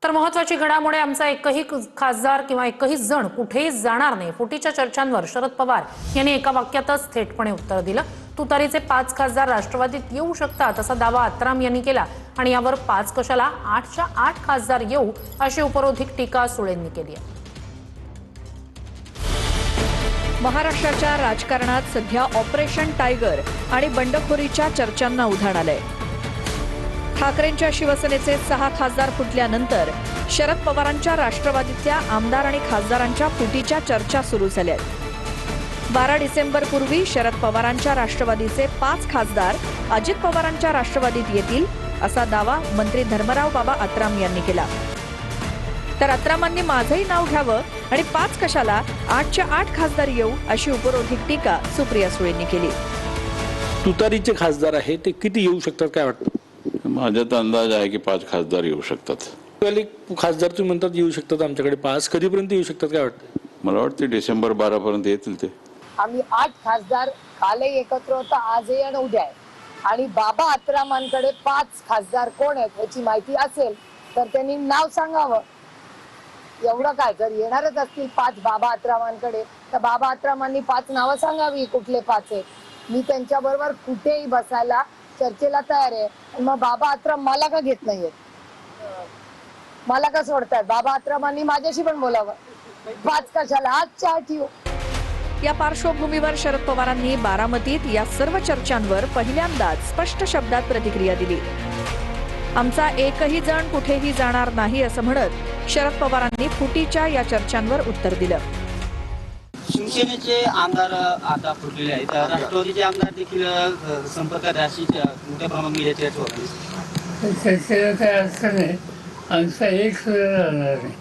तर महत्त्वाची घडामोड, आमचा एकही खासदार किंवा एकही जण कुठेही जाणार नाही फुटीच्या चर्चांवर शरद पवार यांनी एका वाक्यातच थेटपणे उत्तर दिलं। तुतारीचे 5 खासदार राष्ट्रवादीत येऊ शकतात असा दावा आत्राम यांनी केला आणि यावर 5 कशाला 8च्या 8 खासदार येऊ अशी उपरोधिक टीका सुळेंनी केली आहे। महाराष्ट्राच्या राजकारणात सध्या ऑपरेशन टायगर आणि बंडखोरीच्या चर्चांना उधाण आलंय। ठाकरेंच्या शिवसेनेचे 6 खासदार फुटल्यानंतर शरद पवारांच्या राष्ट्रवादीतल्या आमदार आणि खासदारांच्या फुटीच्या चर्चा सुरू झाल्या आहेत। 12 डिसेंबर पूर्वी शरद पवारांच्या राष्ट्रवादीचे 5 खासदार अजित पवारांच्या राष्ट्रवादीत येतील असा दावा मंत्री धर्मराव बाबा आत्राम यांनी केला। तर आत्रामांनी माझंही नाव घ्यावं आणि 5 कशाला 8च्या 8 खासदार येऊ अशी उपरोधिक टीका सुप्रिया सुळेंनी केली। तुतारीचे खासदार आहे ते किती येऊ शकतात काय वाटतं? माझ्यात अंदाज आहे की 5 खासदार येऊ शकतात। खासदार तुम्ही म्हणतात येऊ शकतात, आमच्याकडे 5 कधीपर्यंत येऊ शकतात काय वाटतं? मला वाटतं डिसेंबर 12 पर्यंत येतील ते। आम्ही 8 खासदार कालही एकत्र होता, आजही आणि उद्या आहे आणि बाबा आत्रामांकडे 5 खासदार कोण आहेत याची माहिती असेल तर त्यांनी नाव सांगावं। एवढं काय, जर येणारच असतील 5 बाबा आत्रामांकडे तर बाबा आत्रामांनी 5 नावं सांगावी कुठले 5 आहेत। मी त्यांच्या बरोबर कुठेही बसायला चर्चेला तयार आहे। मग बाबा आत्राम मला का घेत नाहीयेत, मला का सोडतायत? बाबा आत्रामांनी माझ्याशी पण बोलावं। 5 कशाला 8च्या 8 येऊ। या पार्श्वभूमीवर शरद पवारांनी बारामतीत या सर्व चर्चांवर पहिल्यांदाच स्पष्ट शब्दात प्रतिक्रिया दिली। आमचा एकही जण कुठेही जाणार नाही असं म्हणत शरद पवारांनी फुटीच्या या चर्चांवर उत्तर दिलं। शिवसेनेचे आमदार आता फुटलेले आहेत, राष्ट्रवादीचे आमदार देखील संपर्कात अशी मोठ्या प्रमाणात मीडियाची चर्चा होती। चर्चेला काय अर्थ नाही, आमचा एक सुद्धा राहणार नाही।